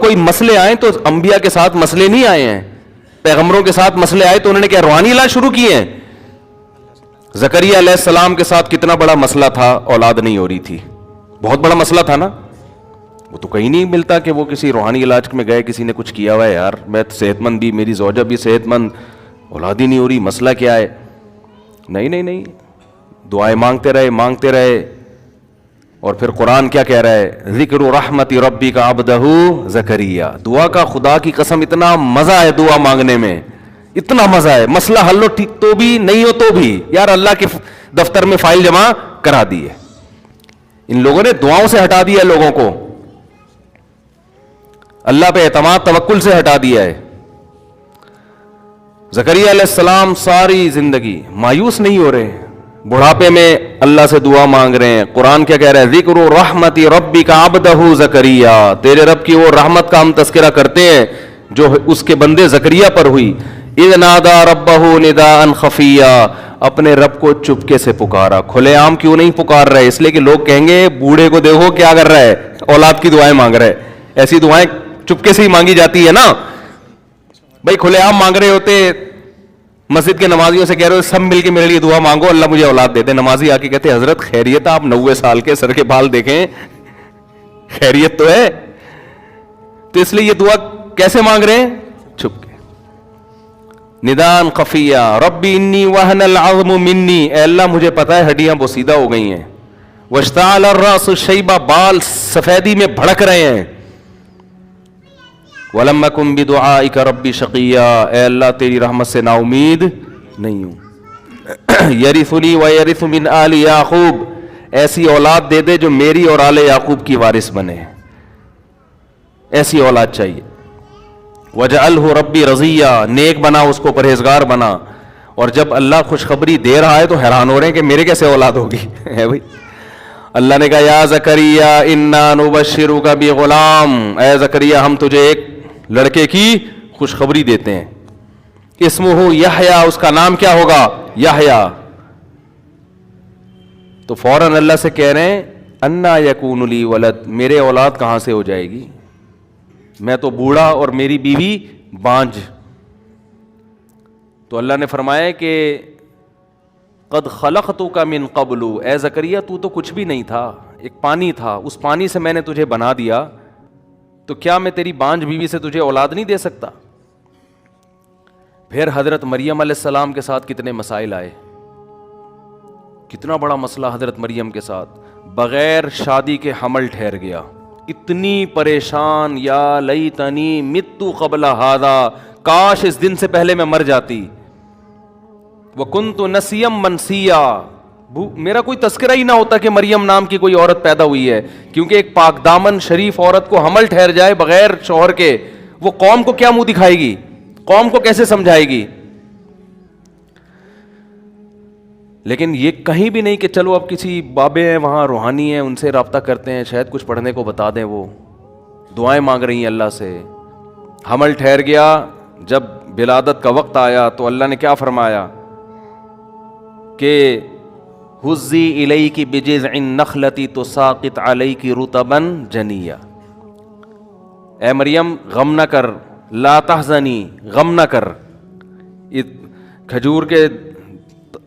کوئی مسئلے آئے تو انبیاء کے ساتھ مسئلے نہیں آئے ہیں, پیغمبروں کے ساتھ مسئلے آئے تو انہوں نے کیا روحانی علاج شروع کیے ہیں؟ زکریا علیہ السلام کے ساتھ کتنا بڑا مسئلہ تھا, اولاد نہیں ہو رہی تھی, بہت بڑا مسئلہ تھا نا. وہ تو کہیں نہیں ملتا کہ وہ کسی روحانی علاج میں گئے, کسی نے کچھ کیا ہوا ہے, یار میں صحت مند بھی, میری زوجہ بھی صحت مند, اولاد ہی نہیں ہو رہی, مسئلہ کیا ہے؟ نہیں, دعائیں مانگتے رہے. اور پھر قرآن کیا کہہ رہا ہے؟ ذکر رحمت ربی کا عبدہ زکریا. دعا کا خدا کی قسم اتنا مزہ ہے دعا مانگنے میں, اتنا مزہ ہے. مسئلہ حل ہو ٹھیک تو بھی, نہیں ہو تو بھی, یار اللہ کے دفتر میں فائل جمع کرا دی ہے. ان لوگوں نے دعاؤں سے ہٹا دیا لوگوں کو, اللہ پہ اعتماد توکل سے ہٹا دیا ہے. زکریا علیہ السلام ساری زندگی مایوس نہیں ہو رہے, بڑھاپے میں اللہ سے دعا مانگ رہے ہیں. قرآن کیا کہہ رہا ہے؟ ذکر رحمت ربک عبدہ زکریا. تیرے رب کی وہ رحمت کا ہم تذکرہ کرتے ہیں جو اس کے بندے زکریا پر ہوئی. اذ نادى ربہ نداء خفیا. اپنے رب کو چپکے سے پکارا. کھلے عام کیوں نہیں پکار رہے؟ اس لیے کہ لوگ کہیں گے بوڑھے کو دیکھو کیا کر رہا ہے, اولاد کی دعائیں مانگ رہے ہے. ایسی دعائیں چپکے سے ہی مانگی جاتی ہے نا بھائی. کھلے عام مانگ رہے ہوتے, مسجد کے نمازیوں سے کہہ رہے ہو سب مل کے میرے لیے دعا مانگو اللہ مجھے اولاد دے دے. نمازی آ کے کہتے حضرت خیریت, آپ 90 سال کے, سر کے بال دیکھیں, خیریت تو ہے. تو اس لیے یہ دعا کیسے مانگ رہے ہیں؟ چھپ کے. ندان خفیہ. ربی انی وہن العظم منی. اے اللہ مجھے پتا ہے ہڈیاں بوسیدہ ہو گئی ہیں. واشتعل الراس شیبہ. بال سفیدی میں بھڑک رہے ہیں. وَلَمْ أَكُنْ بِدُعَائِكَ رَبِّ شَقِيًّا. اے اللہ تیری رحمت سے نا امید نہیں ہوں. يَرِثُنِي وَيَرِثُ مِنْ آلِ يَعْقُوبَ. ایسی اولاد دے دے جو میری اور آل یعقوب کی وارث بنے, ایسی اولاد چاہیے. وَجَعَلْهُ رَبِّ رَضِيًّا. نیک بنا اس کو, پرہیزگار بنا. اور جب اللہ خوشخبری دے رہا ہے تو حیران ہو رہے ہیں کہ میرے کیسے اولاد ہوگی ہے بھائی. اللہ نے کہا یا زکریا انا نبشرک بغلام. اے زکریا ہم تجھے ایک لڑکے کی خوشخبری دیتے ہیں. اسمہ یحییٰ. اس کا نام کیا ہوگا؟ یحییٰ. تو فوراً اللہ سے کہہ رہے ہیں انا یکون لی ولد. میرے اولاد کہاں سے ہو جائے گی, میں تو بوڑھا اور میری بیوی بانجھ. تو اللہ نے فرمایا کہ قد خلقتک من قبل. اے زکریا تو کچھ بھی نہیں تھا, ایک پانی تھا, اس پانی سے میں نے تجھے بنا دیا. تو کیا میں تیری بانجھ بیوی سے تجھے اولاد نہیں دے سکتا؟ پھر حضرت مریم علیہ السلام کے ساتھ کتنے مسائل آئے, کتنا بڑا مسئلہ حضرت مریم کے ساتھ. بغیر شادی کے حمل ٹھہر گیا. اتنی پریشان, یا لیتنی مت قبل ھذا. کاش اس دن سے پہلے میں مر جاتی. وکنت نسیا منسیا. میرا کوئی تذکرہ ہی نہ ہوتا کہ مریم نام کی کوئی عورت پیدا ہوئی ہے, کیونکہ ایک پاک دامن شریف عورت کو حمل ٹھہر جائے بغیر شوہر کے, وہ قوم کو کیا منہ دکھائے گی, قوم کو کیسے سمجھائے گی؟ لیکن یہ کہیں بھی نہیں کہ چلو اب کسی بابے ہیں وہاں روحانی ہیں ان سے رابطہ کرتے ہیں, شاید کچھ پڑھنے کو بتا دیں. وہ دعائیں مانگ رہی ہیں اللہ سے. حمل ٹھہر گیا. جب ولادت کا وقت آیا تو اللہ نے کیا فرمایا کہ حزی الیک بجذع النخلۃ تساقط علیک رطبا جنیا. اے مریم غم نہ کر, لا تحزنی, غم نہ کر. کھجور کے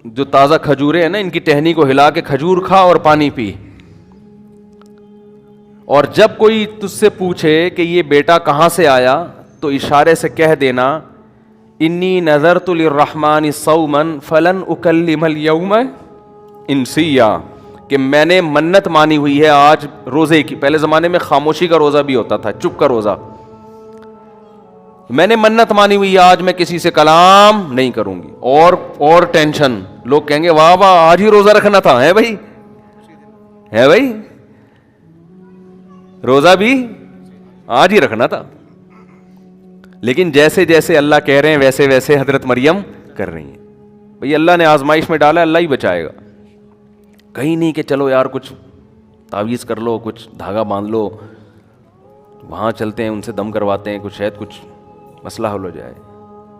جو تازہ کھجورے ہیں نا, ان کی ٹہنی کو ہلا کے کھجور کھا اور پانی پی. اور جب کوئی تجھ سے پوچھے کہ یہ بیٹا کہاں سے آیا تو اشارے سے کہہ دینا انی نذرت للرحمن صوما فلن اکلم اليوم انسیا, کہ میں نے منت مانی ہوئی ہے آج روزے کی. پہلے زمانے میں خاموشی کا روزہ بھی ہوتا تھا, چپ کا روزہ. میں نے منت مانی ہوئی ہے آج میں کسی سے کلام نہیں کروں گی. اور ٹینشن, لوگ کہیں گے واہ واہ آج ہی روزہ رکھنا تھا. ہے بھائی, ہے بھائی, روزہ بھی آج ہی رکھنا تھا. لیکن جیسے جیسے اللہ کہہ رہے ہیں ویسے ویسے حضرت مریم کر رہی ہیں. بھئی اللہ نے آزمائش میں ڈالا, اللہ ہی بچائے گا. کہیں نہیں کہ چلو یار کچھ تعویذ کر لو, کچھ دھاگا باندھ لو, وہاں چلتے ہیں ان سے دم کرواتے ہیں, کچھ شاید کچھ مسئلہ حل ہو جائے.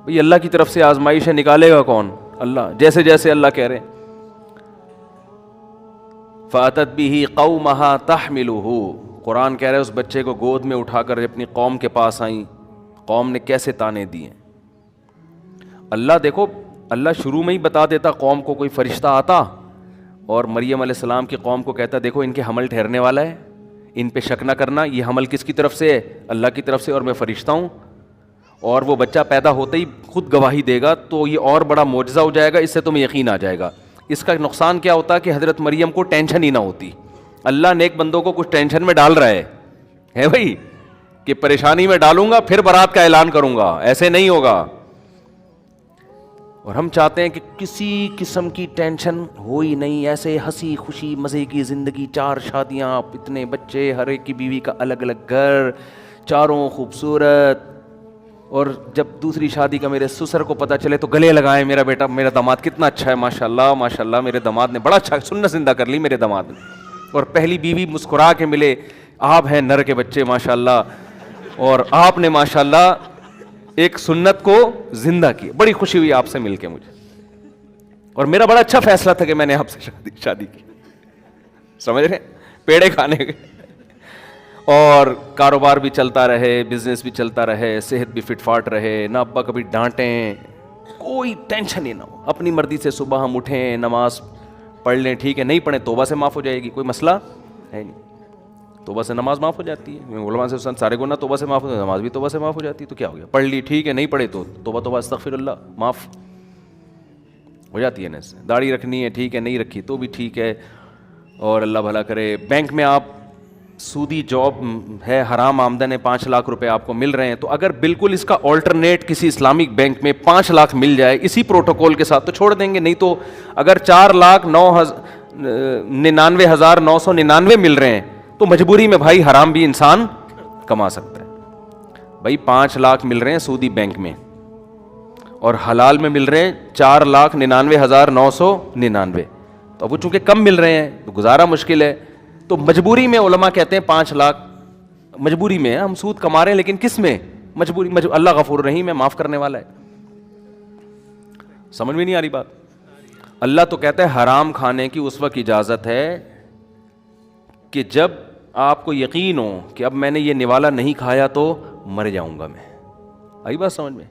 بھئی اللہ کی طرف سے آزمائش ہے, نکالے گا کون؟ اللہ. جیسے جیسے اللہ کہہ رہے ہیں فَأَتَتْ بِهِ قَوْمَهَا تَحْمِلُهُ. قرآن کہہ رہا ہے اس بچے کو گود میں اٹھا کر اپنی قوم کے پاس آئیں, قوم نے کیسے تانے دیے. اللہ دیکھو, اللہ شروع میں ہی بتا دیتا قوم کو, کوئی فرشتہ آتا اور مریم علیہ السلام کی قوم کو کہتا دیکھو ان کے حمل ٹھہرنے والا ہے, ان پہ شک نہ کرنا, یہ حمل کس کی طرف سے ہے, اللہ کی طرف سے, اور میں فرشتہ ہوں, اور وہ بچہ پیدا ہوتے ہی خود گواہی دے گا, تو یہ اور بڑا معجزہ ہو جائے گا, اس سے تمہیں یقین آ جائے گا. اس کا نقصان کیا ہوتا کہ حضرت مریم کو ٹینشن ہی نہ ہوتی. اللہ نیک بندوں کو کچھ ٹینشن میں ڈال رہا ہے بھائی, کہ پریشانی میں ڈالوں گا پھر برات کا اعلان کروں گا, ایسے نہیں ہوگا. اور ہم چاہتے ہیں کہ کسی قسم کی ٹینشن ہو ہی نہیں, ایسے ہنسی خوشی مزے کی زندگی, 4 شادیاں, اتنے بچے, ہر ایک کی بیوی کا الگ الگ گھر, چاروں خوبصورت. اور جب دوسری شادی کا میرے سسر کو پتہ چلے تو گلے لگائیں, میرا بیٹا, میرا داماد کتنا اچھا ہے, ماشاء اللہ ماشاء اللہ, میرے داماد نے بڑا اچھا سنت زندہ کر لی میرے داماد نے. اور پہلی بیوی مسکرا کے ملے, آپ ہیں نر کے بچے ماشاء اللہ, اور آپ نے ماشاء اللہ ایک سنت کو زندہ کی, بڑی خوشی ہوئی آپ سے مل کے مجھے, اور میرا بڑا اچھا فیصلہ تھا کہ میں نے آپ سے شادی کی. سمجھ رہے ہیں, پیڑے کھانے کے, اور کاروبار بھی چلتا رہے, بزنس بھی چلتا رہے, صحت بھی فٹ فاٹ رہے, نہ ابا کبھی ڈانٹیں, کوئی ٹینشن ہی نہ ہو, اپنی مرضی سے صبح ہم اٹھیں, نماز پڑھ لیں, ٹھیک ہے, نہیں پڑھیں توبہ سے معاف ہو جائے گی, کوئی مسئلہ ہے نہیں, توبہ سے نماز معاف ہو جاتی ہے. علماء سے سارے گناہ توبہ سے معاف ہوتے ہیں, نماز بھی توبہ سے معاف ہو جاتی ہے, تو کیا ہو گیا, پڑھ لی ٹھیک ہے, نہیں پڑھے تو توبہ استغفر اللہ, معاف ہو جاتی ہے نا. داڑھی رکھنی ہے ٹھیک ہے, نہیں رکھی تو بھی ٹھیک ہے, اور اللہ بھلا کرے. بینک میں آپ سودی جاب ہے, حرام آمدن ہے, 5 لاکھ روپے آپ کو مل رہے ہیں, تو اگر بالکل اس کا آلٹرنیٹ کسی اسلامک بینک میں 5 لاکھ مل جائے اسی پروٹوکول کے ساتھ تو چھوڑ دیں گے. نہیں تو اگر 4,99,999 مل رہے ہیں تو مجبوری میں بھائی حرام بھی انسان کما سکتا ہے. بھائی 5 لاکھ مل رہے ہیں سودی بینک میں, اور حلال میں مل رہے ہیں 4,99,999, تو اب وہ چونکہ کم مل رہے ہیں تو گزارا مشکل ہے, تو مجبوری میں علماء کہتے ہیں 5 لاکھ مجبوری میں, ہم سود کما رہے ہیں لیکن کس میں, مجبوری. اللہ غفور رحیم ہے, معاف کرنے والا ہے. سمجھ میں نہیں آ رہی بات. اللہ تو کہتا ہے حرام کھانے کی اس وقت اجازت ہے کہ جب آپ کو یقین ہو کہ اب میں نے یہ نوالا نہیں کھایا تو مر جاؤں گا میں. آئی بات سمجھ میں؟